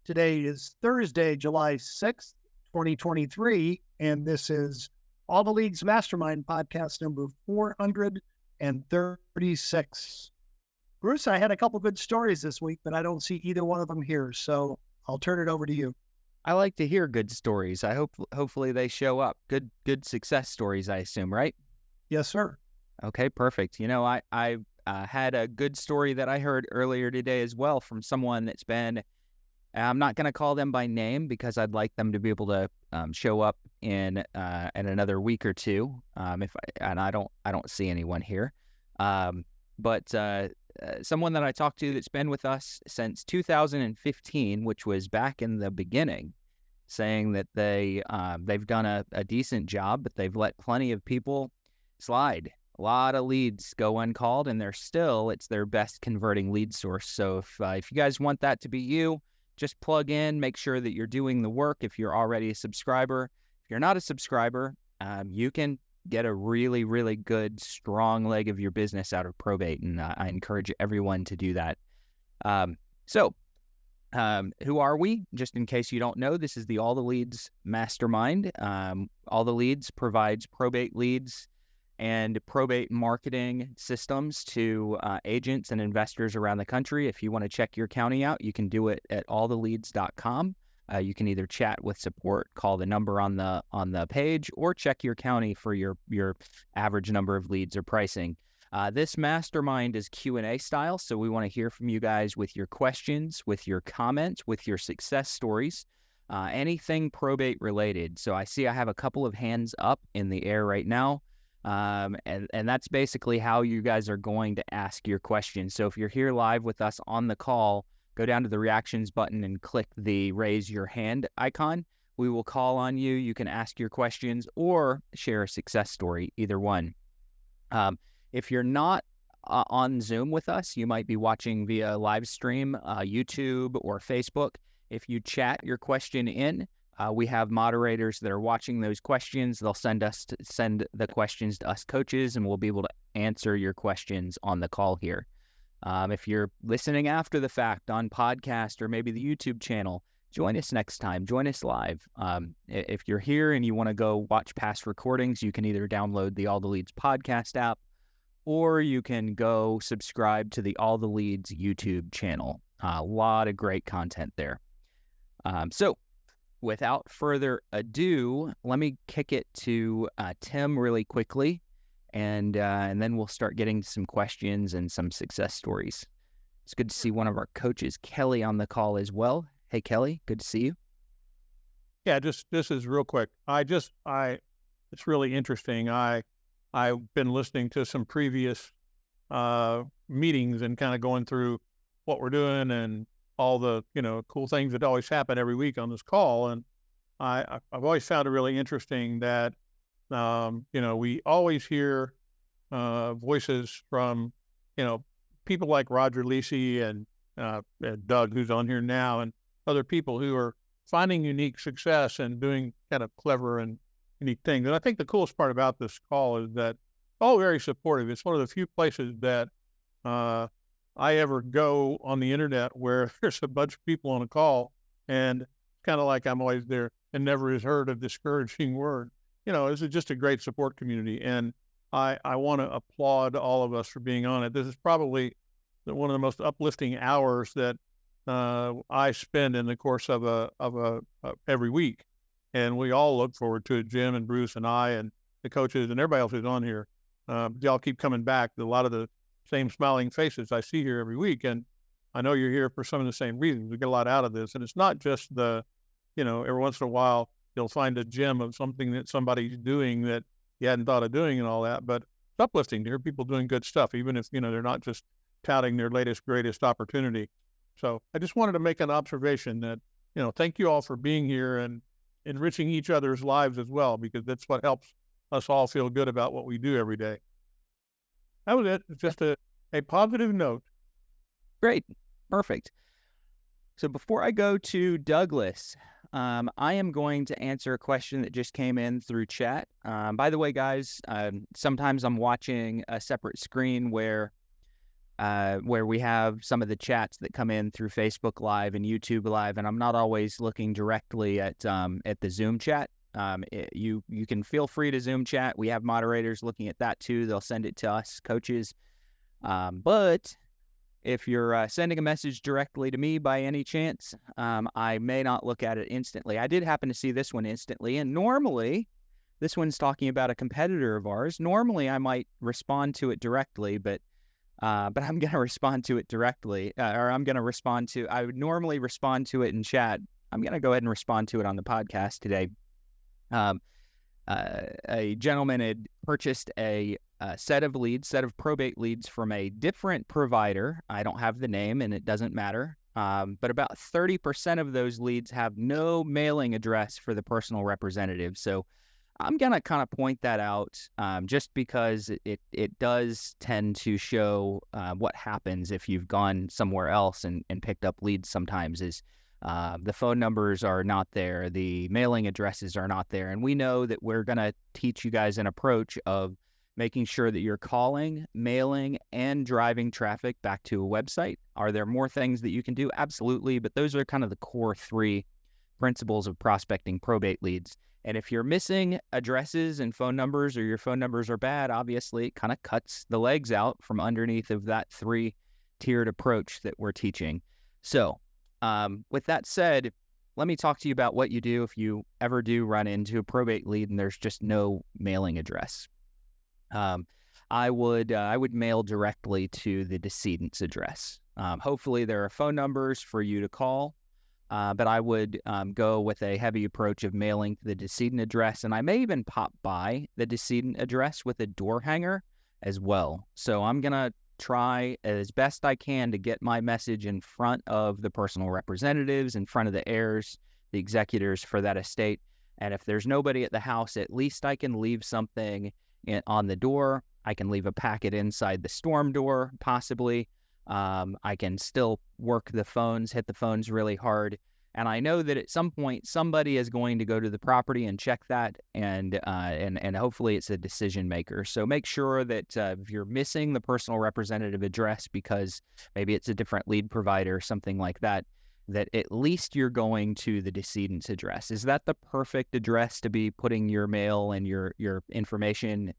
Today is Thursday, July 6th, 2023, and this is All the Leads Mastermind podcast number 436. Bruce, I had a couple good stories this week, but I don't see either one of them here, so I'll turn it over to you. I like to hear good stories. Hopefully they show up. Good success stories, I assume, right? Yes, sir. Okay, perfect. I had a good story that I heard earlier today as well from someone that's been. I'm not going to call them by name because I'd like them to be able to show up in another week or two. I don't see anyone here, but someone that I talked to that's been with us since 2015, which was back in the beginning, saying that they've done a decent job, but they've let plenty of people slide. A lot of leads go uncalled, and it's their best converting lead source. So if you guys want that to be you, just plug in, make sure that you're doing the work. If you're already a subscriber, if you're not a subscriber, you can get a really, really good, strong leg of your business out of probate. And I encourage everyone to do that. So who are we? Just in case you don't know, this is the All the Leads Mastermind. All the Leads provides probate leads and probate marketing systems to agents and investors around the country. If you want to check your county out, you can do it at alltheleads.com. You can either chat with support, call the number on the page, or check your county for your average number of leads or pricing. This mastermind is Q&A style, so we want to hear from you guys with your questions, with your comments, with your success stories, anything probate related. So I see I have a couple of hands up in the air right now. And that's basically how you guys are going to ask your questions. So if you're here live with us on the call, go down to the reactions button and click the raise your hand icon. We will call on you. You can ask your questions or share a success story, either one. If you're not on Zoom with us, you might be watching via live stream, YouTube or Facebook. If you chat your question in, we have moderators that are watching those questions. They'll send the questions to us coaches, and we'll be able to answer your questions on the call here. If you're listening after the fact on podcast or maybe the YouTube channel, join us next time. Join us live. If you're here and you want to go watch past recordings, you can either download the All the Leads podcast app, or you can go subscribe to the All the Leads YouTube channel. A lot of great content there. So without further ado, let me kick it to Tim really quickly, and then we'll start getting to some questions and some success stories. It's good to see one of our coaches, Kelly, on the call as well. Hey, Kelly, good to see you. Yeah, this is real quick. It's really interesting. I've been listening to some previous meetings and kind of going through what we're doing and all the, cool things that always happen every week on this call. And I've always found it really interesting that, we always hear voices from, people like Roger Lisi and Doug, who's on here now, and other people who are finding unique success and doing kind of clever and unique things. And I think the coolest part about this call is that all very supportive. It's one of the few places that I ever go on the internet where there's a bunch of people on a call, and it's kind of like I'm always there and never has heard a discouraging word. This is just a great support community, and I want to applaud all of us for being on it. This is probably one of the most uplifting hours that I spend in the course of every week, and we all look forward to it. Jim and Bruce and I and the coaches and everybody else who's on here. Y'all keep coming back. A lot of the same smiling faces I see here every week. And I know you're here for some of the same reasons. We get a lot out of this. And it's not just every once in a while, you'll find a gem of something that somebody's doing that you hadn't thought of doing and all that. But it's uplifting to hear people doing good stuff, even if, they're not just touting their latest, greatest opportunity. So I just wanted to make an observation that, thank you all for being here and enriching each other's lives as well, because that's what helps us all feel good about what we do every day. That was it. It's just a positive note. Great. Perfect. So before I go to Douglas, I am going to answer a question that just came in through chat. By the way, guys, sometimes I'm watching a separate screen where where we have some of the chats that come in through Facebook Live and YouTube Live, and I'm not always looking directly at the Zoom chat. You can feel free to Zoom chat. We have moderators looking at that too. They'll send it to us coaches. But if you're sending a message directly to me by any chance, I may not look at it instantly. I did happen to see this one instantly, and normally this one's talking about a competitor of ours. Normally I might respond to it directly, but I'm going to respond to it directly, or I would normally respond to it in chat. I'm going to go ahead and respond to it on the podcast today. A gentleman had purchased a set of probate leads from a different provider. I don't have the name and it doesn't matter. But about 30% of those leads have no mailing address for the personal representative. So I'm going to kind of point that out just because it does tend to show what happens if you've gone somewhere else and picked up leads sometimes is the phone numbers are not there, the mailing addresses are not there. And we know that we're going to teach you guys an approach of making sure that you're calling, mailing, and driving traffic back to a website. Are there more things that you can do? Absolutely. But those are kind of the core 3 principles of prospecting probate leads. And if you're missing addresses and phone numbers, or your phone numbers are bad, obviously it kind of cuts the legs out from underneath of that 3-tiered approach that we're teaching. So with that said, let me talk to you about what you do if you ever do run into a probate lead and there's just no mailing address. I would mail directly to the decedent's address. Hopefully there are phone numbers for you to call. But I would go with a heavy approach of mailing to the decedent address, and I may even pop by the decedent address with a door hanger as well. So I'm going to try as best I can to get my message in front of the personal representatives, in front of the heirs, the executors for that estate. And if there's nobody at the house, at least I can leave something on the door. I can leave a packet inside the storm door, possibly. I can still work the phones, hit the phones really hard. And I know that at some point somebody is going to go to the property and check that, and hopefully it's a decision maker. So make sure that if you're missing the personal representative address because maybe it's a different lead provider or something like that, that at least you're going to the decedent's address. Is that the perfect address to be putting your mail and your information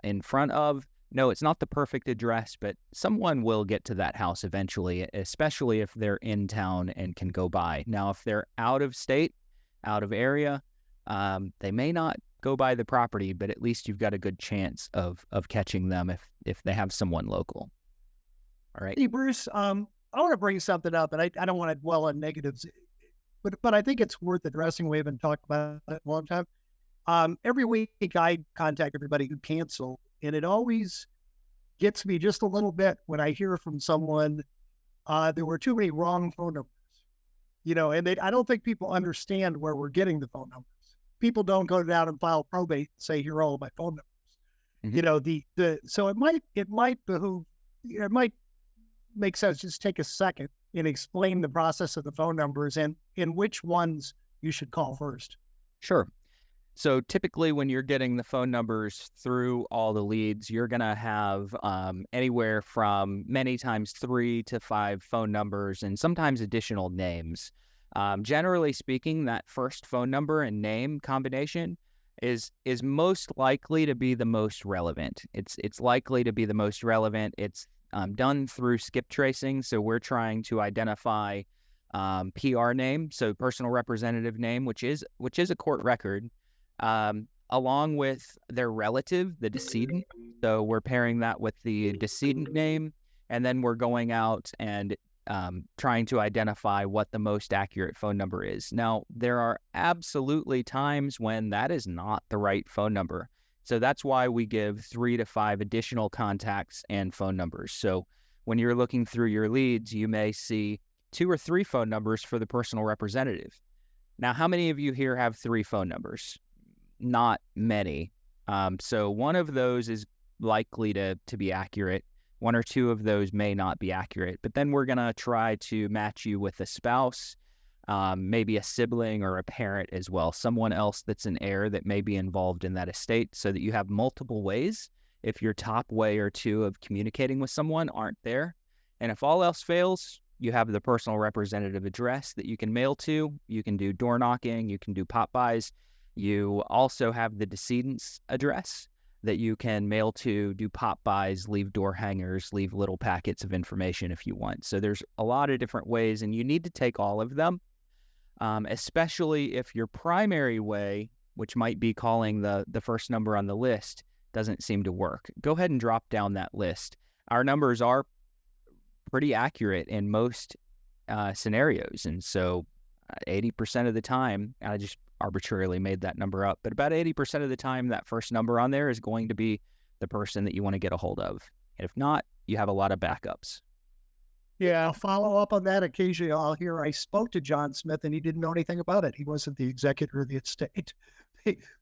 in front of? No, it's not the perfect address, but someone will get to that house eventually, especially if they're in town and can go by. Now, if they're out of state, out of area, they may not go by the property, but at least you've got a good chance of catching them if they have someone local. All right. Hey, Bruce, I want to bring something up, and I don't want to dwell on negatives, but I think it's worth addressing. We haven't talked about it in a long time. Every week I contact everybody who canceled, and it always gets me just a little bit when I hear from someone, there were too many wrong phone numbers, and I don't think people understand where we're getting the phone numbers. People don't go down and file probate and say, here are all of my phone numbers. Mm-hmm. So it might make sense just take a second and explain the process of the phone numbers and which ones you should call first. Sure. So typically when you're getting the phone numbers through all the leads, you're going to have anywhere from many times 3 to 5 phone numbers and sometimes additional names. Generally speaking, that first phone number and name combination is most likely to be the most relevant. It's likely to be the most relevant. It's done through skip tracing. So we're trying to identify PR name, so personal representative name, which is a court record. Along with their relative, the decedent. So we're pairing that with the decedent name, and then we're going out and trying to identify what the most accurate phone number is. Now, there are absolutely times when that is not the right phone number. So that's why we give 3 to 5 additional contacts and phone numbers. So when you're looking through your leads, you may see 2 or 3 phone numbers for the personal representative. Now, how many of you here have 3 phone numbers? Not many. So one of those is likely to be accurate. 1 or 2 of those may not be accurate. But then we're going to try to match you with a spouse, maybe a sibling or a parent as well, someone else that's an heir that may be involved in that estate, so that you have multiple ways if your top way or two of communicating with someone aren't there. And if all else fails, you have the personal representative address that you can mail to. You can do door knocking. You can do pop-bys. You also have the decedent's address that you can mail to, do pop-bys, leave door hangers, leave little packets of information if you want. So there's a lot of different ways, and you need to take all of them, especially if your primary way, which might be calling the first number on the list, doesn't seem to work. Go ahead and drop down that list. Our numbers are pretty accurate in most scenarios, and so 80% of the time, I just arbitrarily made that number up, but about 80% of the time, that first number on there is going to be the person that you want to get a hold of. And if not, you have a lot of backups. Yeah, I'll follow up on that. Occasionally I'll hear, I spoke to John Smith and he didn't know anything about it. He wasn't the executor of the estate.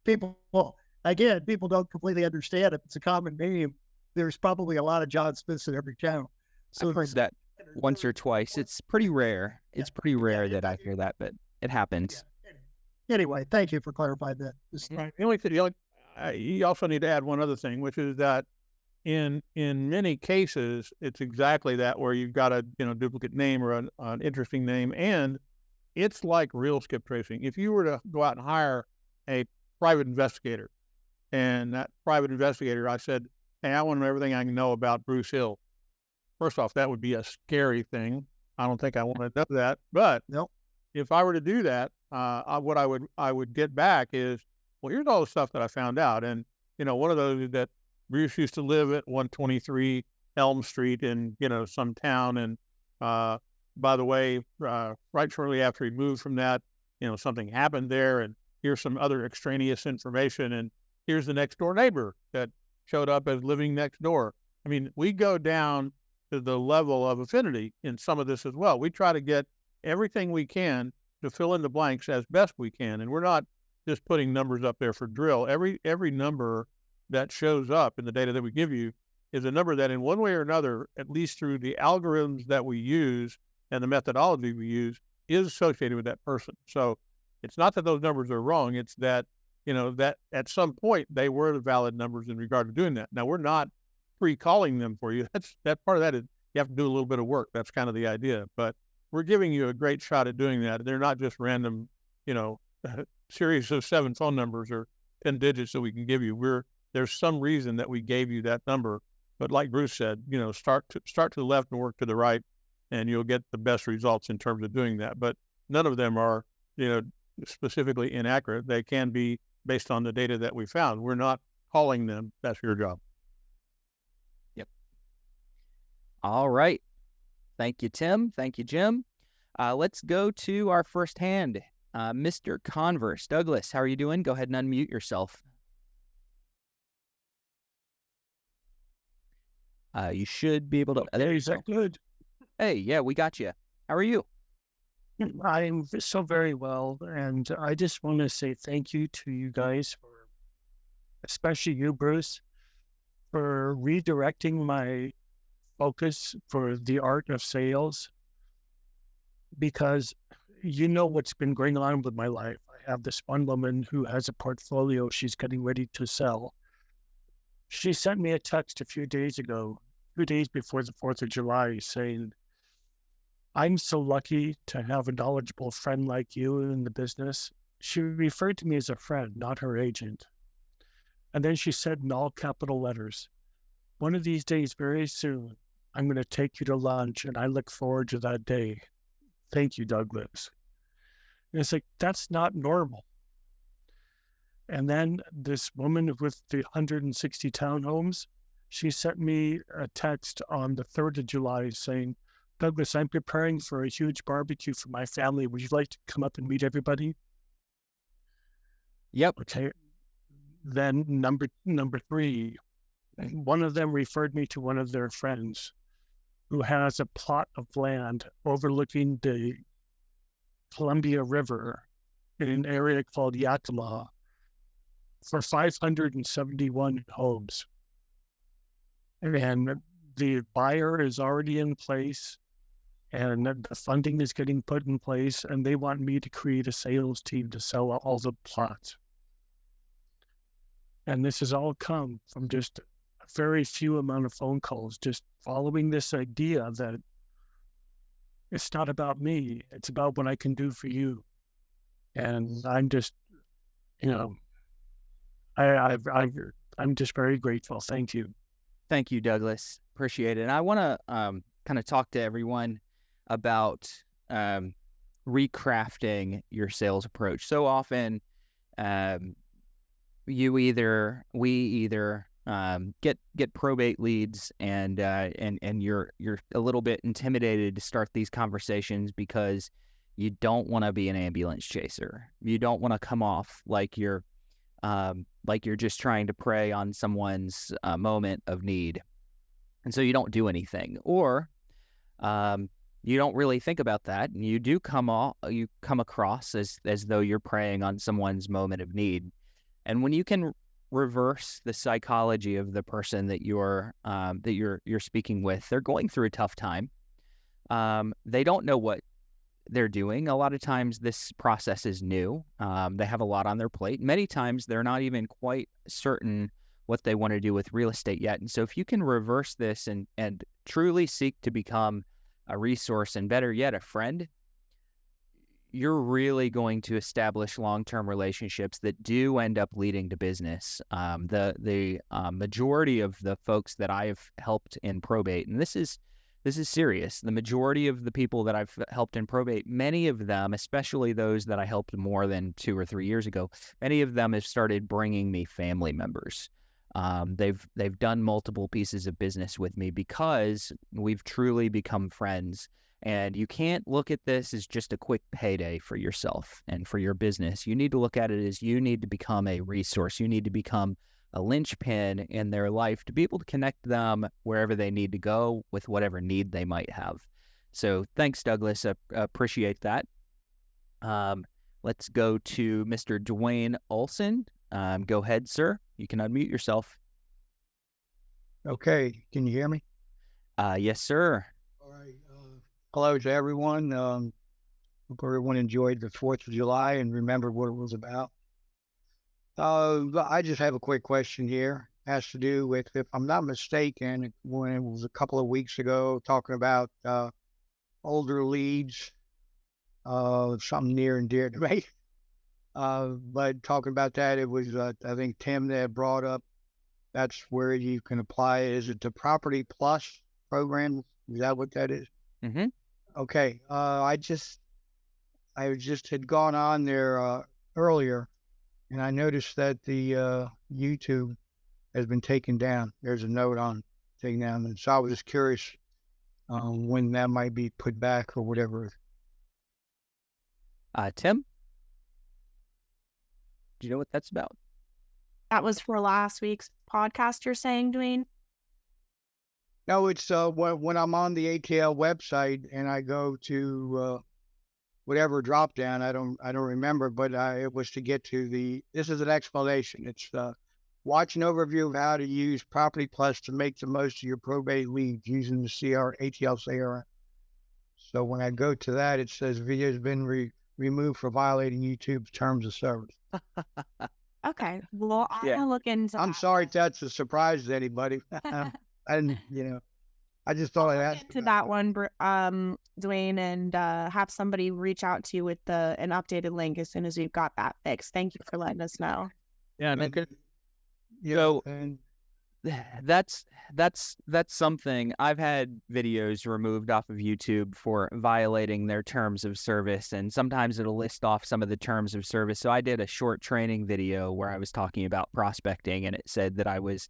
People don't completely understand if it's a common name. There's probably a lot of John Smiths in every town. So I've heard that once or twice. It's pretty rare. It's pretty rare that I hear that, but it happens. Anyway, thank you for clarifying that. Right. You also need to add one other thing, which is that in many cases, it's exactly that, where you've got a duplicate name or an interesting name, and it's like real skip tracing. If you were to go out and hire a private investigator, and that private investigator, I said, hey, I want to know everything I can know about Bruce Hill. First off, that would be a scary thing. I don't think I want to know that. But if I were to do that, what I would get back is, well, here's all the stuff that I found out. And, one of those is that Bruce used to live at 123 Elm Street in, some town. And by the way, right shortly after he moved from that, something happened there. And here's some other extraneous information. And here's the next door neighbor that showed up as living next door. I mean, we go down to the level of affinity in some of this as well. We try to get everything we can to fill in the blanks as best we can. And we're not just putting numbers up there for drill. Every number that shows up in the data that we give you is a number that in one way or another, at least through the algorithms that we use and the methodology we use, is associated with that person. So it's not that those numbers are wrong. It's that, that at some point they were the valid numbers in regard to doing that. Now, we're not pre-calling them for you. That part of that is you have to do a little bit of work. That's kind of the idea. But we're giving you a great shot at doing that. They're not just random, series of 7 phone numbers or 10 digits that we can give you. There's some reason that we gave you that number. But like Bruce said, start to the left and work to the right, and you'll get the best results in terms of doing that. But none of them are, specifically inaccurate. They can be based on the data that we found. We're not calling them. That's your job. Yep. All right. Thank you, Tim. Thank you, Jim. Let's go to our first hand, Mr. Converse. Douglas, how are you doing? Go ahead and unmute yourself. You should be able to. There you go. Good. Hey, yeah, we got you. How are you? I'm so very well, and I just want to say thank you to you guys, especially you, Bruce, for redirecting my focus for the art of sales, because what's been going on with my life. I have this one woman who has a portfolio she's getting ready to sell. She sent me a text a few days ago, 2 days before the 4th of July, saying, I'm so lucky to have a knowledgeable friend like you in the business. She referred to me as a friend, not her agent. And then she said in all capital letters, one of these days, very soon, I'm going to take you to lunch, and I look forward to that day. Thank you, Douglas. And it's like, that's not normal. And then this woman with the 160 townhomes, she sent me a text on the 3rd of July saying, Douglas, I'm preparing for a huge barbecue for my family. Would you like to come up and meet everybody? Yep. Okay. Then number 3, one of them referred me to one of their friends who has a plot of land overlooking the Columbia River in an area called Yakima for 571 homes. And the buyer is already in place, and the funding is getting put in place, and they want me to create a sales team to sell all the plots. And this has all come from just a very few amount of phone calls, just following this idea that it's not about me, it's about what I can do for you. And I'm just, you know, I'm just very grateful. Thank you. Thank you, Douglas. Appreciate it. And I want to kind of talk to everyone about recrafting your sales approach. So often, we either get probate leads, and you're a little bit intimidated to start these conversations because you don't want to be an ambulance chaser. You don't want to come off like you're just trying to prey on someone's moment of need, and so you don't do anything, or you don't really think about that, and you do come across as though you're preying on someone's moment of need. And when you can reverse the psychology of the person that you're speaking with, they're going through a tough time. They don't know what they're doing. A lot of times this process is new. They have a lot on their plate. Many times they're not even quite certain what they want to do with real estate yet. And so if you can reverse this and truly seek to become a resource, and better yet, a friend, you're really going to establish long-term relationships that do end up leading to business. The majority of the folks that I've helped in probate, and this is serious, the majority of the people that I've helped in probate, many of them, especially those that I helped more than 2 or 3 years ago, many of them have started bringing me family members. They've done multiple pieces of business with me because we've truly become friends. And you can't look at this as just a quick payday for yourself and for your business. You need to look at it as you need to become a resource. You need to become a linchpin in their life to be able to connect them wherever they need to go with whatever need they might have. So thanks, Douglas. I appreciate that. Let's go to Mr. Dwayne Olson. Go ahead, sir. You can unmute yourself. Okay. Can you hear me? Yes, sir. All right. Hello to everyone. Hope everyone enjoyed the 4th of July and remembered what it was about. I just have a quick question here. It has to do with, if I'm not mistaken, when it was a couple of weeks ago, talking about older leads, something near and dear to me. But talking about that, it was, I think, Tim that brought up, that's where you can apply. Is it the Property Plus program? Is that what that is? Mm-hmm. Okay. I just had gone on there earlier, and I noticed that the YouTube has been taken down. There's a note on taken down. And so I was just curious when that might be put back or whatever. Tim? Do you know what that's about? That was for last week's podcast, you're saying, Dwayne? No, it's when I'm on the ATL website and I go to whatever drop down, I don't remember, but it was to get to this is an explanation. It's watch an overview of how to use Property Plus to make the most of your probate leads using the ATL CRM. So when I go to that, it says video has been removed for violating YouTube's terms of service. Okay. Well, I'll look into I'm that. sorry if that's a surprise to anybody. I didn't, I just thought I'd ask to that one, Dwayne, and have somebody reach out to you with an updated link as soon as we've got that fixed. Thank you for letting us know. Yeah, and Okay. So and that's something. I've had videos removed off of YouTube for violating their terms of service, and sometimes it'll list off some of the terms of service. So I did a short training video where I was talking about prospecting, and it said that I was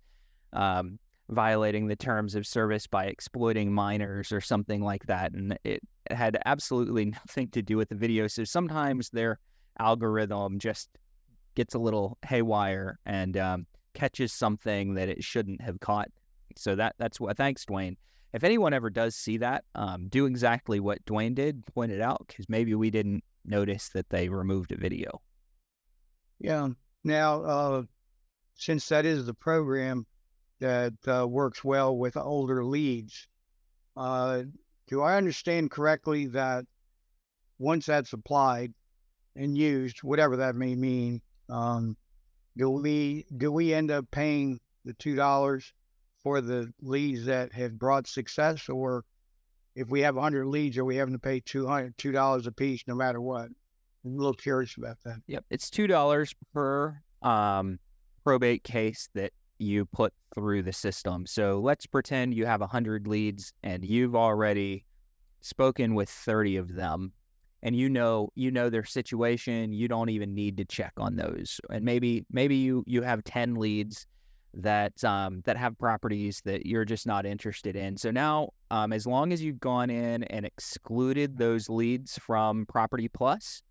violating the terms of service by exploiting minors or something like that, and it had absolutely nothing to do with the video. So sometimes their algorithm just gets a little haywire and catches something that it shouldn't have caught. So that's what. Thanks, Dwayne. If anyone ever does see that, do exactly what Dwayne did, point it out, because maybe we didn't notice that they removed a video. yeah, now since that is the program that works well with older leads, do I understand correctly that once that's applied and used, whatever that may mean, do we end up paying the $2 for the leads that have brought success, or if we have 100 leads, are we having to pay $2 a piece no matter what? I'm a little curious about that. Yep, it's $2 per probate case that you put through the system. So let's pretend you have 100 leads and you've already spoken with 30 of them, and you know their situation. You don't even need to check on those. And maybe you have 10 leads that have properties that you're just not interested in. So now, as long as you've gone in and excluded those leads from Property Plus,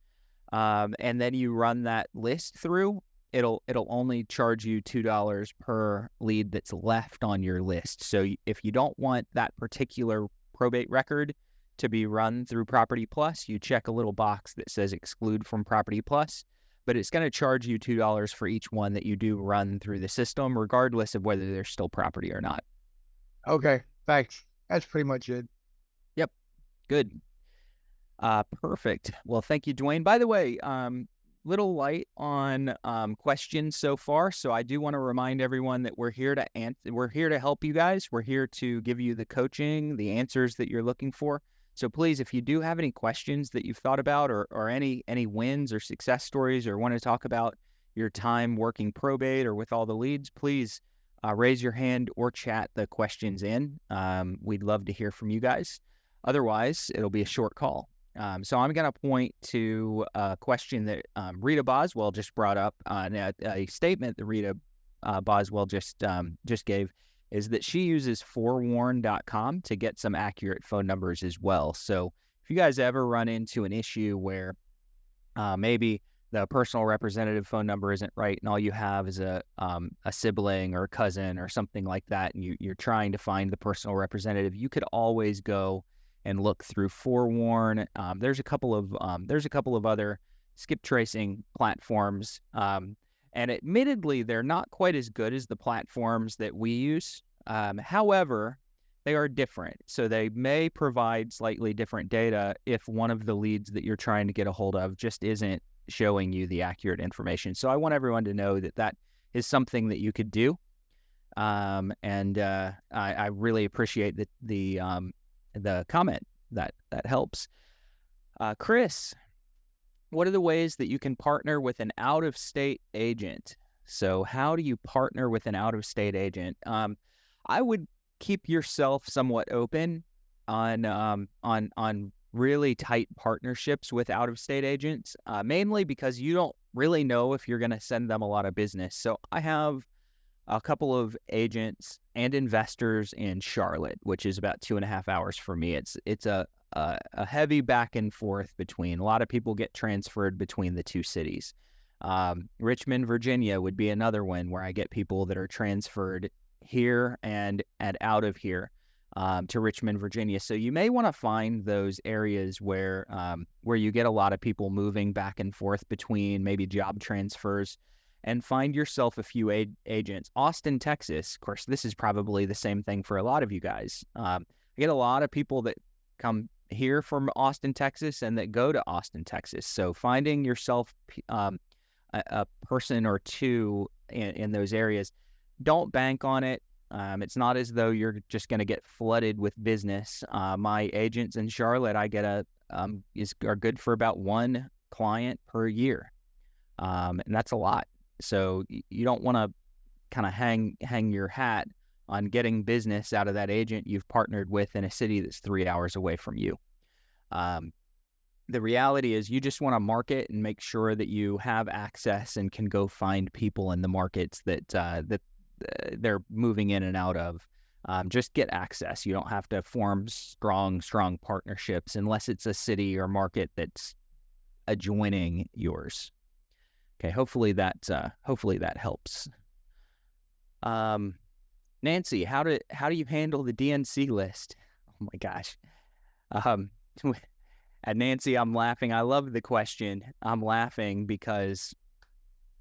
and then you run that list through, it'll only charge you $2 per lead that's left on your list. So if you don't want that particular probate record to be run through Property Plus, you check a little box that says exclude from Property Plus, but it's going to charge you $2 for each one that you do run through the system, regardless of whether there's still property or not. Okay, thanks. That's pretty much it. Yep, good. Perfect. Well, thank you, Dwayne. By the way, little light on questions so far. So I do want to remind everyone that we're here to help you guys. We're here to give you the coaching, the answers that you're looking for. So please, if you do have any questions that you've thought about, or any wins or success stories, or want to talk about your time working probate or with all the leads, please raise your hand or chat the questions in. We'd love to hear from you guys. Otherwise, it'll be a short call. So I'm going to point to a question that Rita Boswell just brought up, a statement that Rita Boswell just gave, is that she uses forewarn.com to get some accurate phone numbers as well. So if you guys ever run into an issue where maybe the personal representative phone number isn't right, and all you have is a sibling or a cousin or something like that, and you're trying to find the personal representative, you could always go and look through Forewarn. There's a couple of other skip tracing platforms, and admittedly, they're not quite as good as the platforms that we use. However, they are different, so they may provide slightly different data if one of the leads that you're trying to get a hold of just isn't showing you the accurate information. So I want everyone to know that is something that you could do, and I really appreciate the comment. That helps. Chris, what are the ways that you can partner with an out-of-state agent? So how do you partner with an out-of-state agent? I would keep yourself somewhat open on really tight partnerships with out-of-state agents, mainly because you don't really know if you're going to send them a lot of business. So I have a couple of agents and investors in Charlotte, which is about 2.5 hours for me. It's a heavy back and forth between. A lot of people get transferred between the two cities. Richmond, Virginia would be another one where I get people that are transferred here and out of here to Richmond, Virginia. So you may want to find those areas where you get a lot of people moving back and forth between, maybe job transfers, and find yourself a few agents. Austin, Texas, of course, this is probably the same thing for a lot of you guys. I get a lot of people that come here from Austin, Texas, and that go to Austin, Texas. So finding yourself a person or two in those areas, don't bank on it. It's not as though you're just going to get flooded with business. My agents in Charlotte, I get are good for about one client per year, and that's a lot. So you don't want to kind of hang your hat on getting business out of that agent you've partnered with in a city that's 3 hours away from you. The reality is you just want to market and make sure that you have access and can go find people in the markets that they're moving in and out of. Just get access. You don't have to form strong partnerships unless it's a city or market that's adjoining yours. Okay, hopefully that helps. Nancy, how do you handle the DNC list? Oh my gosh. At Nancy, I'm laughing. I love the question. I'm laughing because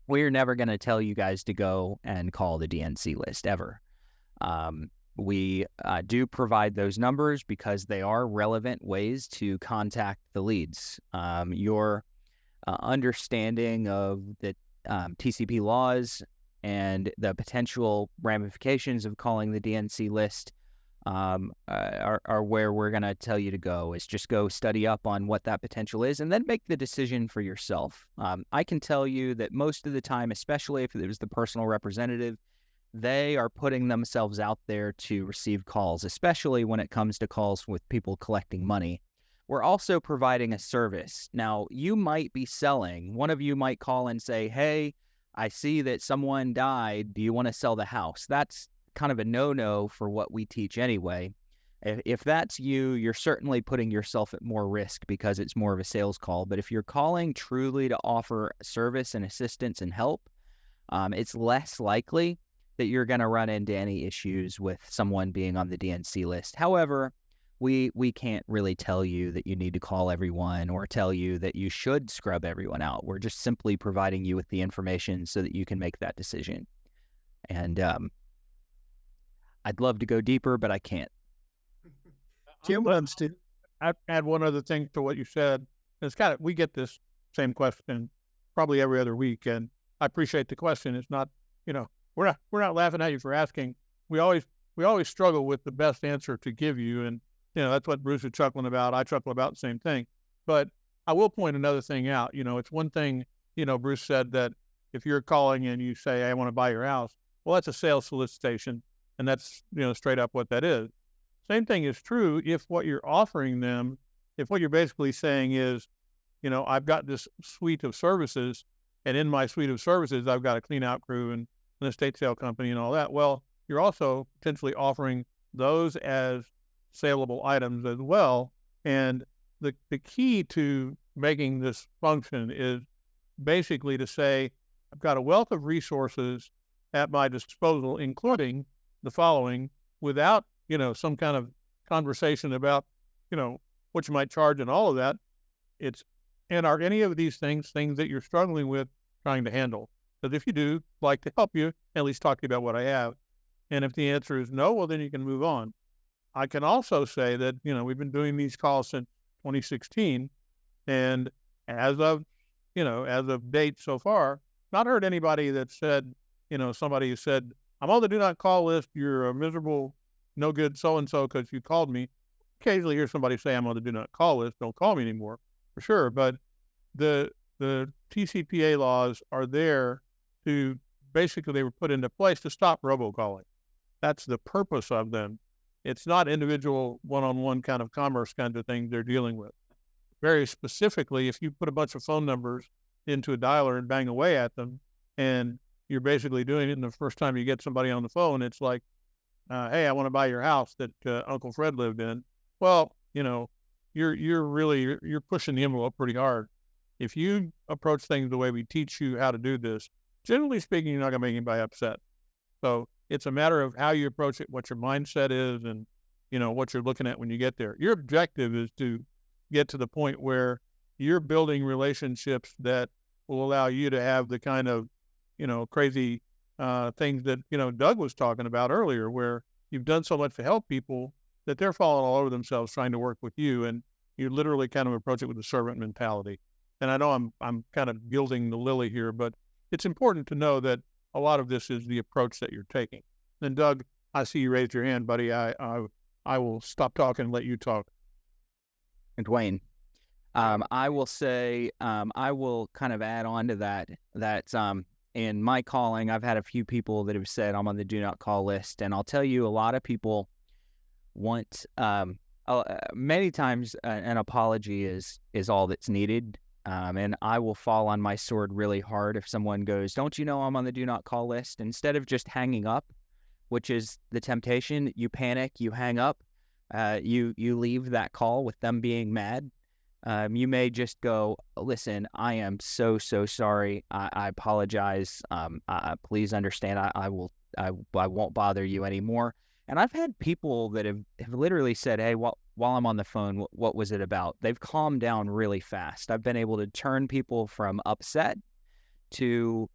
we're never going to tell you guys to go and call the DNC list ever. We do provide those numbers because they are relevant ways to contact the leads. Your understanding of the TCP laws and the potential ramifications of calling the DNC list are where we're going to tell you to go. Is just go study up on what that potential is and then make the decision for yourself. I can tell you that most of the time, especially if it was the personal representative, they are putting themselves out there to receive calls, especially when it comes to calls with people collecting money. We're also providing a service. Now, you might be selling. One of you might call and say, hey, I see that someone died. Do you want to sell the house? That's kind of a no-no for what we teach anyway. If that's you, you're certainly putting yourself at more risk because it's more of a sales call. But if you're calling truly to offer service and assistance and help, it's less likely that you're going to run into any issues with someone being on the DNC list. However, we can't really tell you that you need to call everyone or tell you that you should scrub everyone out. We're just simply providing you with the information so that you can make that decision. And I'd love to go deeper, but I can't. Jim wants to. I'd add one other thing to what you said. It's we get this same question probably every other week, and I appreciate the question. It's not, we're not laughing at you for asking. We always struggle with the best answer to give you, and that's what Bruce is chuckling about. I chuckle about the same thing. But I will point another thing out. It's one thing, Bruce said that if you're calling and you say, I want to buy your house, well, that's a sales solicitation, and that's, straight up what that is. Same thing is true if what you're offering them, if what you're basically saying is, I've got this suite of services, and in my suite of services, I've got a clean out crew and an estate sale company and all that. Well, you're also potentially offering those as saleable items as well. And the key to making this function is basically to say, I've got a wealth of resources at my disposal, including the following, without, some kind of conversation about, what you might charge and all of that. And are any of these things that you're struggling with trying to handle? Because if you do, I'd like to help you, at least talk to you about what I have. And if the answer is no, well, then you can move on. I can also say that, we've been doing these calls since 2016. And as of date so far, not heard anybody that said, somebody who said, I'm on the do not call list. You're a miserable, no good so-and-so because you called me. Occasionally hear somebody say, I'm on the do not call list. Don't call me anymore, for sure. But the TCPA laws are there to basically, they were put into place to stop robocalling. That's the purpose of them. It's not individual one-on-one kind of commerce kind of thing they're dealing with. Very specifically, if you put a bunch of phone numbers into a dialer and bang away at them, and you're basically doing it, and the first time you get somebody on the phone, it's like, hey, I want to buy your house that Uncle Fred lived in. Well, you're pushing the envelope pretty hard. If you approach things the way we teach you how to do this, generally speaking, you're not going to make anybody upset. So it's a matter of how you approach it, what your mindset is, and, what you're looking at when you get there. Your objective is to get to the point where you're building relationships that will allow you to have the kind of, crazy things that, Doug was talking about earlier, where you've done so much to help people that they're falling all over themselves trying to work with you. And you literally kind of approach it with a servant mentality. And I know I'm kind of gilding the lily here, but it's important to know that a lot of this is the approach that you're taking. And Doug, I see you raised your hand, buddy. I will stop talking and let you talk. And Dwayne, I will say, I will kind of add on to that in my calling, I've had a few people that have said I'm on the do not call list. And I'll tell you, a lot of people want, many times an apology is all that's needed. And I will fall on my sword really hard if someone goes, don't you know I'm on the do not call list? Instead of just hanging up, which is the temptation, you panic, you hang up, you leave that call with them being mad. You may just go, listen, I am so sorry. I apologize. Please understand. I won't bother you anymore. And I've had people that have literally said, hey, while I'm on the phone, what was it about? They've calmed down really fast. I've been able to turn people from upset to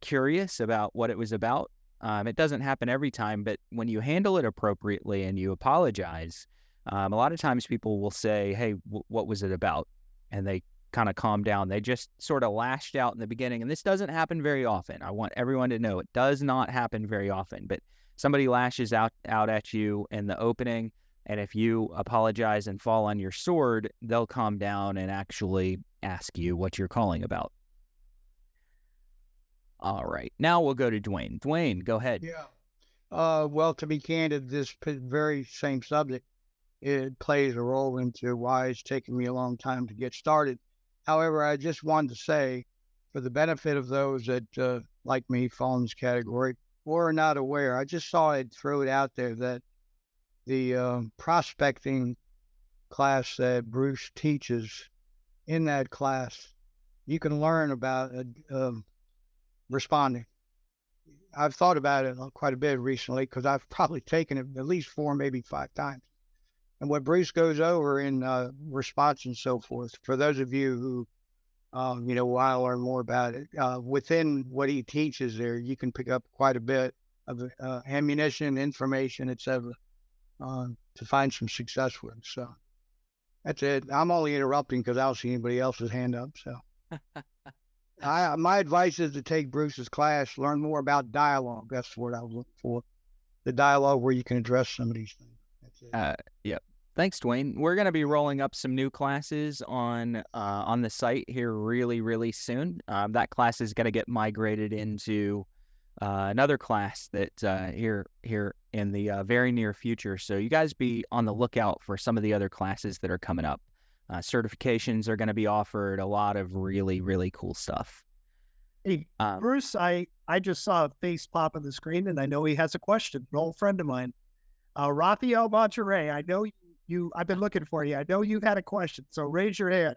curious about what it was about. It doesn't happen every time, but when you handle it appropriately and you apologize, a lot of times people will say, hey, what was it about? And they kind of calm down. They just sort of lashed out in the beginning, and this doesn't happen very often. I want everyone to know it does not happen very often, but somebody lashes out at you in the opening, and if you apologize and fall on your sword, they'll calm down and actually ask you what you're calling about. All right, now we'll go to Dwayne. Dwayne, go ahead. Yeah. Well, to be candid, this very same subject, it plays a role into why it's taken me a long time to get started. However, I just wanted to say, for the benefit of those that, like me, fall in this category or are not aware, I just saw it, throw it out there that the prospecting class that Bruce teaches, in that class, you can learn about responding. I've thought about it quite a bit recently because I've probably taken it at least 4, maybe 5 times. And what Bruce goes over in response and so forth, for those of you who, want to learn more about it, within what he teaches there, you can pick up quite a bit of ammunition, information, etc., to find some success with. So that's it. I'm only interrupting because I don't see anybody else's hand up. So my advice is to take Bruce's class, learn more about dialogue. That's what I was looking for. The dialogue where you can address some of these things. That's it. Yep. Thanks, Dwayne. We're going to be rolling up some new classes on the site here really, really soon. That class is going to get migrated into another class that here in the very near future. So you guys be on the lookout for some of the other classes that are coming up. Certifications are going to be offered, a lot of really, really cool stuff. Hey, Bruce, I just saw a face pop on the screen, and I know he has a question. An old friend of mine, Raphael Monterey. I know I've been looking for you. I know you had a question, so raise your hand.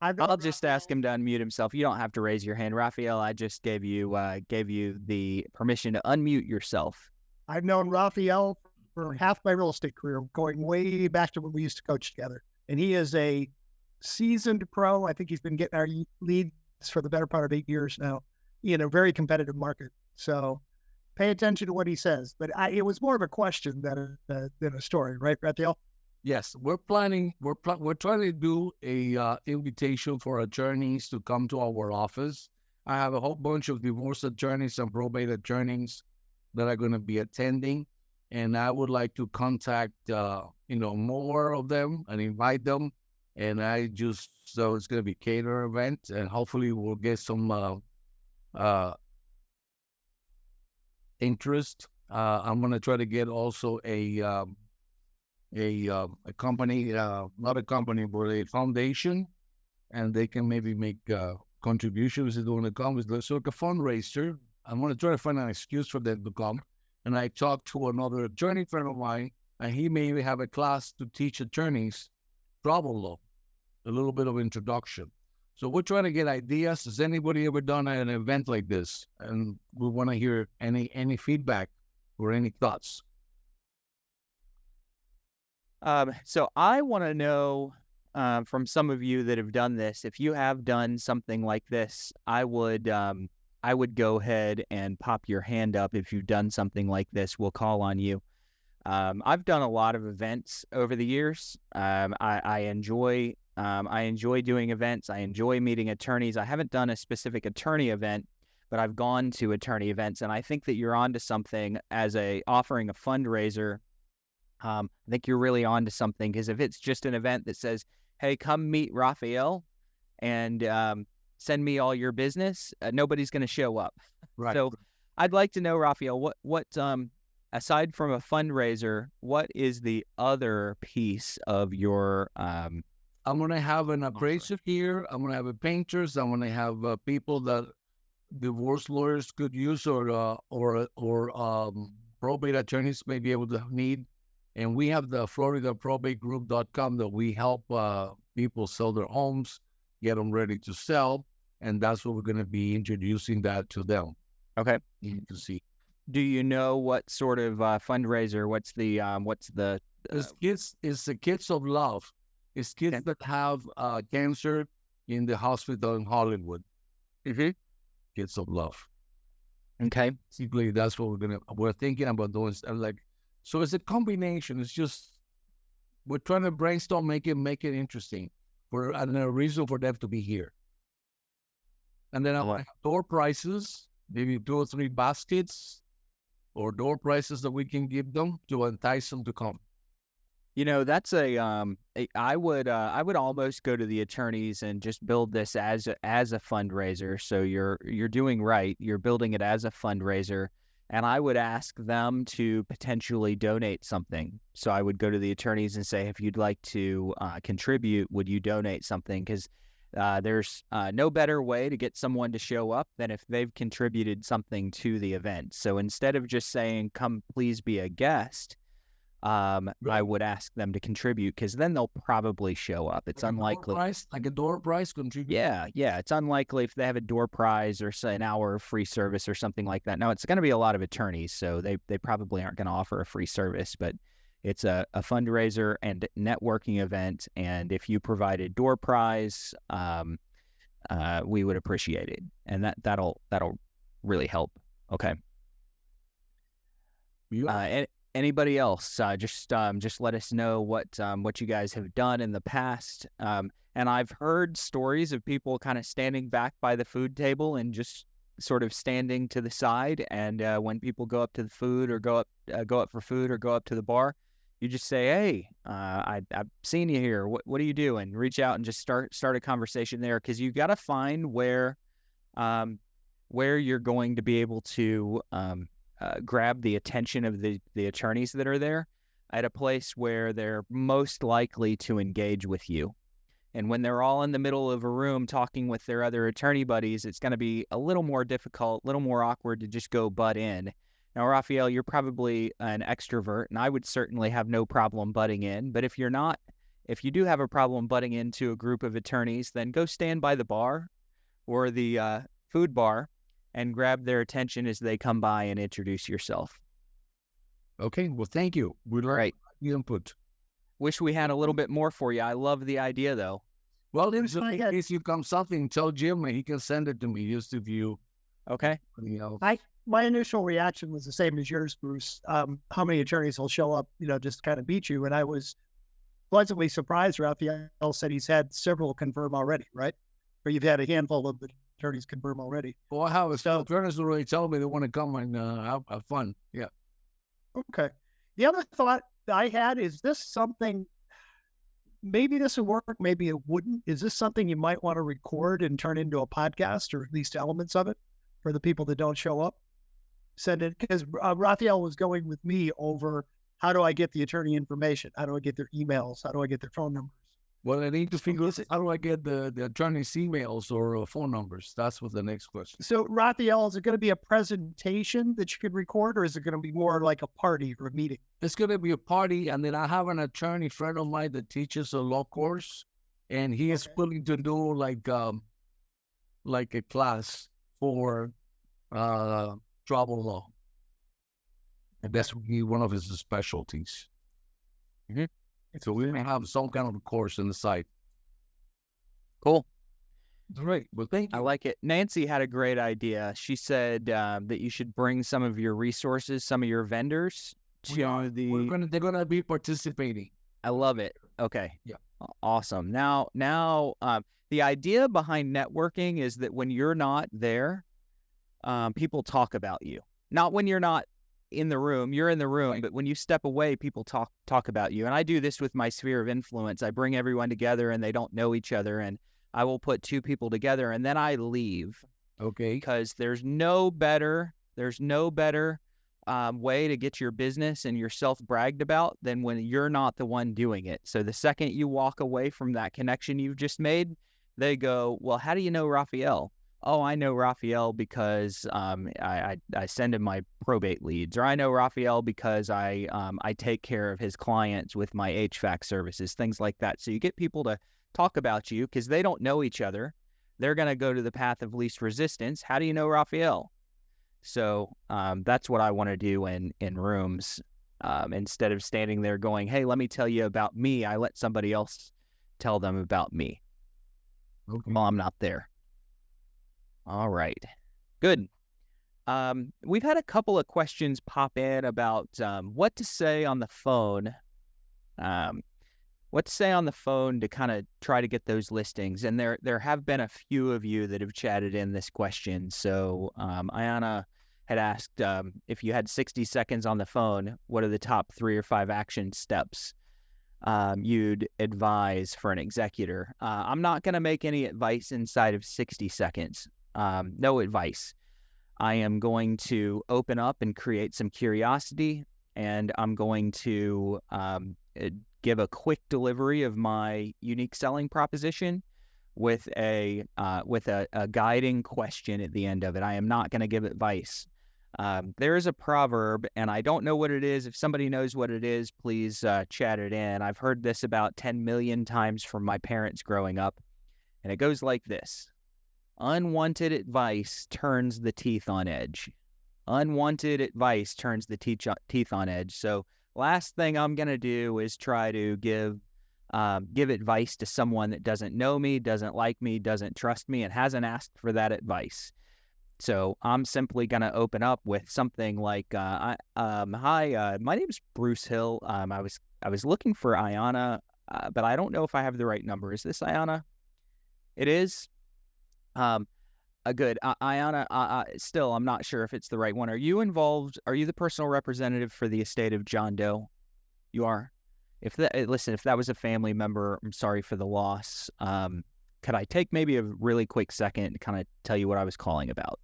I'll just ask him to unmute himself. You don't have to raise your hand, Raphael. I just gave you the permission to unmute yourself. I've known Raphael for half my real estate career, going way back to when we used to coach together. And he is a seasoned pro. I think he's been getting our leads for the better part of 8 years now in a very competitive market. So pay attention to what he says. But it was more of a question than a story, right, Raphael? Yes, we're trying to do a invitation for attorneys to come to our office. I have a whole bunch of divorce attorneys and probate attorneys that are going to be attending, and I would like to contact more of them and invite them. And so it's going to be a catered event, and hopefully we'll get some interest. I'm going to try to get also a company, not a company, but a foundation, and they can maybe make contributions if they want to come. It's like a fundraiser. I'm going to try to find an excuse for them to come. And I talked to another attorney friend of mine, and he may have a class to teach attorneys trouble law, a little bit of introduction. So we're trying to get ideas. Has anybody ever done an event like this? And we want to hear any feedback or any thoughts. So I want to know from some of you that have done this, if you have done something like this, I would go ahead and pop your hand up. If you've done something like this, we'll call on you. I've done a lot of events over the years. I enjoy doing events. I enjoy meeting attorneys. I haven't done a specific attorney event, but I've gone to attorney events, and I think that you're onto something as offering a fundraiser. I think you're really onto something, because if it's just an event that says, hey, come meet Raphael and send me all your business, nobody's going to show up. Right. So I'd like to know, Raphael, what aside from a fundraiser, what is the other piece of your I'm going to have an appraiser here. I'm going to have painters. I'm going to have people that divorce lawyers could use, or probate attorneys may be able to need. And we have the FloridaProbateGroup.com that we help people sell their homes, get them ready to sell, and that's what we're going to be introducing that to them. Okay. To see. Do you know what sort of fundraiser? What's the? It's the Kids of Love. It's kids that have cancer in the hospital in Hollywood. Mm-hmm. Kids of Love. Okay. Simply, that's what we're thinking about doing. So it's a combination. It's just we're trying to brainstorm, make it interesting. and a reason for them to be here. And then I want door prices, maybe 2 or 3 baskets, or door prices that we can give them to entice them to come. That's I would almost go to the attorneys and just build this as a fundraiser. So you're doing right. You're building it as a fundraiser, and I would ask them to potentially donate something. So I would go to the attorneys and say, if you'd like to contribute, would you donate something? Because there's no better way to get someone to show up than if they've contributed something to the event. So instead of just saying, come please be a guest, I would ask them to contribute, because then they'll probably show up. It's unlikely. Like a door prize contribute? Yeah. It's unlikely if they have a door prize or say an hour of free service or something like that. Now, it's going to be a lot of attorneys, so they probably aren't going to offer a free service, but it's a fundraiser and networking event. And if you provide a door prize, we would appreciate it. And that'll really help. Okay. Anybody else? Just let us know what you guys have done in the past. And I've heard stories of people kind of standing back by the food table and just sort of standing to the side. And when people go up to the food or go up for food or go up to the bar, you just say, "Hey, I've seen you here. What do you do?" And reach out and just start a conversation there, because you got to find where you're going to be able to grab the attention of the attorneys that are there at a place where they're most likely to engage with you. And when they're all in the middle of a room talking with their other attorney buddies, it's going to be a little more difficult, a little more awkward to just go butt in. Now, Raphael, you're probably an extrovert, and I would certainly have no problem butting in. But if you're not, if you do have a problem butting into a group of attorneys, then go stand by the bar or the food bar and grab their attention as they come by and introduce yourself. Okay, well, thank you. We'd like the input. Wish we had a little bit more for you. I love the idea, though. Well, in case you come something, tell Jim and he can send it to me just to view. Okay. My initial reaction was the same as yours, Bruce. How many attorneys will show up, just kind of beat you? And I was pleasantly surprised. Raphael said he's had several confirm already, right? Or you've had a handful of attorneys confirm already. Well, I have attorneys already tell me they want to come and have fun. Yeah. Okay. The other thought I had is this something, maybe this would work, maybe it wouldn't. Is this something you might want to record and turn into a podcast, or at least elements of it, for the people that don't show up? Send it, because Raphael was going with me over how do I get the attorney information? How do I get their emails? How do I get their phone numbers? Well, I need to figure out how do I get the attorney's emails or phone numbers? That's what the next question. So, Raphael, is it going to be a presentation that you could record, or is it going to be more like a party or a meeting? It's going to be a party, and then I have an attorney friend of mine that teaches a law course, and he is willing to do like a class for travel law. And that's one of his specialties. Mm-hmm. So we may have some kind of a course in the site. Cool. Great. Well, thank you. I like it. Nancy had a great idea. She said that you should bring some of your resources, some of your vendors to they're gonna be participating. I love it. Okay. Yeah. Awesome. Now, the idea behind networking is that when you're not there, people talk about you. Not when you're not in the room, you're in the room, right. But when you step away, people talk about you. And I do this with my sphere of influence. I bring everyone together and they don't know each other, and I will put 2 people together and then I leave. Okay. Because there's no better way to get your business and yourself bragged about than when you're not the one doing it. So the second you walk away from that connection you've just made, they go, well, how do you know Raphael? Oh, I know Raphael because I send him my probate leads, or I know Raphael because I take care of his clients with my HVAC services, things like that. So you get people to talk about you because they don't know each other. They're going to go to the path of least resistance. How do you know Raphael? So that's what I want to do in rooms. Instead of standing there going, hey, let me tell you about me, I let somebody else tell them about me. Okay. Well, I'm not there. All right. Good. We've had a couple of questions pop in about what to say on the phone what to say on the phone to kind of try to get those listings. And there have been a few of you that have chatted in this question. So Ayana had asked if you had 60 seconds on the phone, what are the top 3 or 5 action steps you'd advise for an executor? I'm not going to make any advice inside of 60 seconds. No advice. I am going to open up and create some curiosity, and I'm going to give a quick delivery of my unique selling proposition with a guiding question at the end of it. I am not going to give advice. There is a proverb, and I don't know what it is. If somebody knows what it is, please chat it in. I've heard this about 10 million times from my parents growing up, and it goes like this. Unwanted advice turns the teeth on edge. Unwanted advice turns the teeth on edge. So last thing I'm going to do is try to give advice to someone that doesn't know me, doesn't like me, doesn't trust me, and hasn't asked for that advice. So I'm simply going to open up with something like, "Hi, my name is Bruce Hill. I was looking for Ayana, but I don't know if I have the right number. Is this Ayana? It is. Good. Ayana, still, I'm not sure if it's the right one. Are you involved? Are you the personal representative for the estate of John Doe? You are. Listen, if that was a family member, I'm sorry for the loss. Could I take maybe a really quick second to kind of tell you what I was calling about?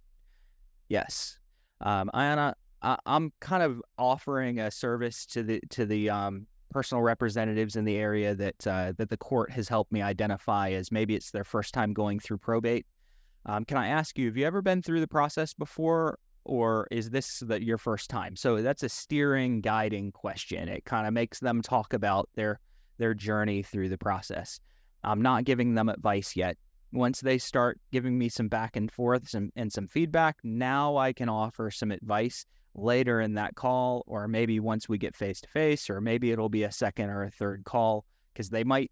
Yes. Ayana, I'm kind of offering a service to the personal representatives in the area that the court has helped me identify as maybe it's their first time going through probate. Can I ask you, have you ever been through the process before, or is this your first time? So that's a steering, guiding question. It kind of makes them talk about their journey through the process. I'm not giving them advice yet. Once they start giving me some back and forth and some feedback, now I can offer some advice later in that call, or maybe once we get face to face, or maybe it'll be a second or a third call, because they might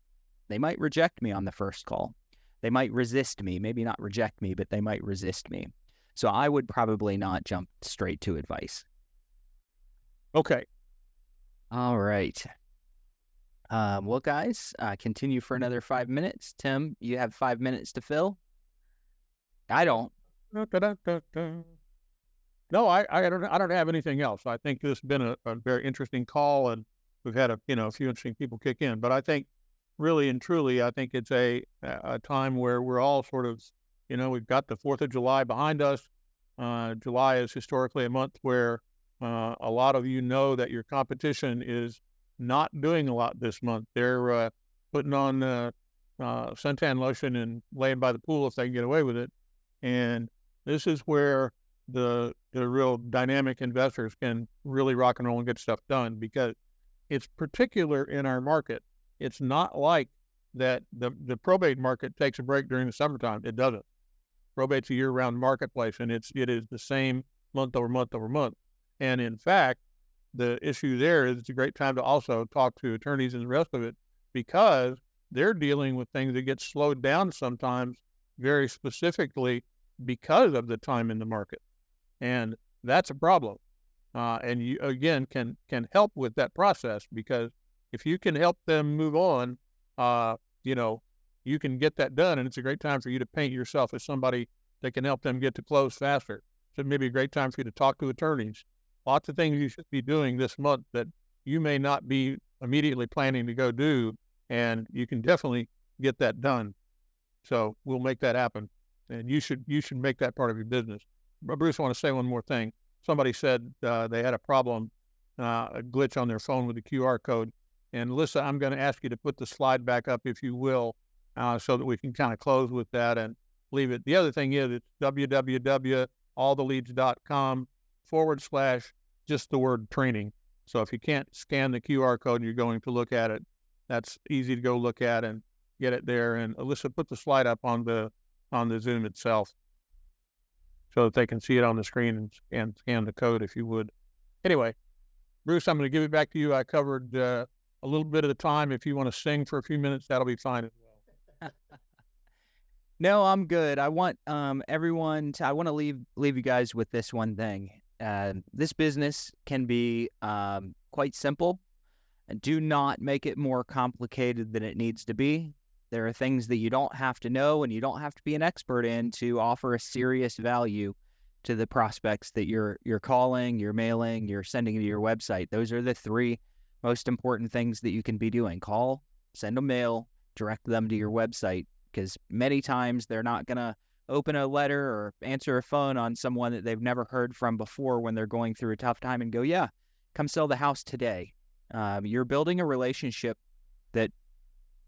reject me on the first call. They might resist me, maybe not reject me, but they might resist me. So I would probably not jump straight to advice. Okay. All right. Well, guys, continue for another 5 minutes. Tim, you have 5 minutes to fill. I don't. No, I don't have anything else. I think this has been a very interesting call, and we've had a few interesting people kick in. But I think really and truly, I think it's a time where we're all sort of, we've got the 4th of July behind us. July is historically a month where a lot of you know that your competition is not doing a lot this month. They're putting on suntan lotion and laying by the pool if they can get away with it. And this is where the real dynamic investors can really rock and roll and get stuff done, because it's particular in our market. It's not like that the probate market takes a break during the summertime. It doesn't. Probate's a year-round marketplace, and it is the same month over month over month. And in fact, the issue there is it's a great time to also talk to attorneys and the rest of it, because they're dealing with things that get slowed down sometimes very specifically because of the time in the market. And that's a problem. And you, again, can help with that process, because if you can help them move on, you can get that done. And it's a great time for you to paint yourself as somebody that can help them get to close faster. So it may be a great time for you to talk to attorneys. Lots of things you should be doing this month that you may not be immediately planning to go do, and you can definitely get that done. So we'll make that happen, and you should make that part of your business. But Bruce, I want to say one more thing. Somebody said they had a problem, a glitch on their phone with the QR code. And Alyssa, I'm going to ask you to put the slide back up, if you will, so that we can kind of close with that and leave it. The other thing is it's www.alltheleads.com / just the word training. So if you can't scan the QR code and you're going to look at it, that's easy to go look at and get it there. And Alyssa, put the slide up on the Zoom itself so that they can see it on the screen and scan the code, if you would. Anyway, Bruce, I'm going to give it back to you. I covered a little bit of the time. If you want to sing for a few minutes, that'll be fine as well. No, I'm good. I want everyone to, I want to leave you guys with this one thing. This business can be quite simple, And do not make it more complicated than it needs to be. There are things that you don't have to know and you don't have to be an expert in to offer a serious value to the prospects that you're calling, you're mailing, you're sending to your website. Those are the three most important things that you can be doing. Call, send a mail, direct them to your website, because many times they're not going to open a letter or answer a phone on someone that they've never heard from before when they're going through a tough time and go, yeah, come sell the house today. You're building a relationship that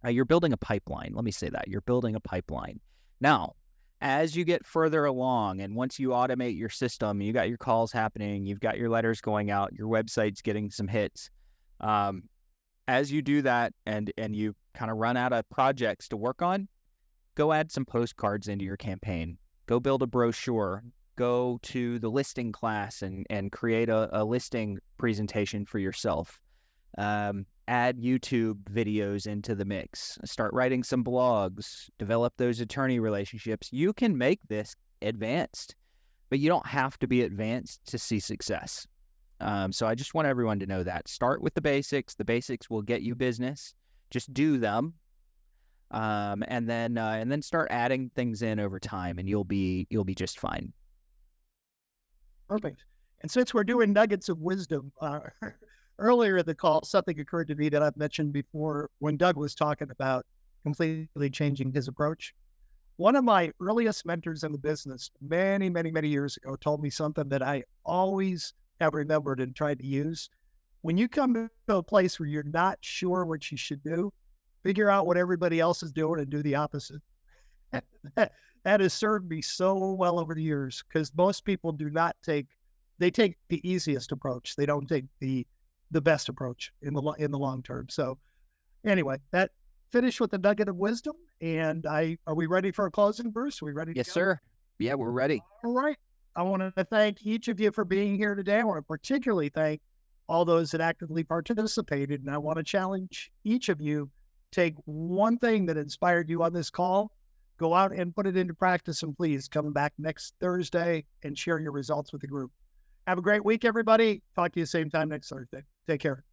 you're building a pipeline. Let me say that. You're building a pipeline. Now, as you get further along and once you automate your system, you got your calls happening, you've got your letters going out, your website's getting some hits. As you do that and you kind of run out of projects to work on, go add some postcards into your campaign. Go build a brochure. Go to the listing class and create a listing presentation for yourself. Add YouTube videos into the mix. Start writing some blogs. Develop those attorney relationships. You can make this advanced, but you don't have to be advanced to see success. So I just want everyone to know that. Start with the basics. The basics will get you business. Just do them. And then start adding things in over time, and you'll be just fine. Perfect. And since we're doing nuggets of wisdom, earlier in the call, something occurred to me that I've mentioned before when Doug was talking about completely changing his approach. One of my earliest mentors in the business many, many, many years ago told me something that I always have remembered and tried to use. When you come to a place where you're not sure what you should do, figure out what everybody else is doing and do the opposite. That has served me so well over the years, because most people take the easiest approach. They don't take the best approach in the long term. So anyway, that finished with the nugget of wisdom. And are we ready for a closing, Bruce? Are we ready? Yes, sir. Yeah, we're ready. All right. I want to thank each of you for being here today. I want to particularly thank all those that actively participated. And I want to challenge each of you, take one thing that inspired you on this call, go out and put it into practice, and please come back next Thursday and share your results with the group. Have a great week, everybody. Talk to you same time next Thursday. Take care.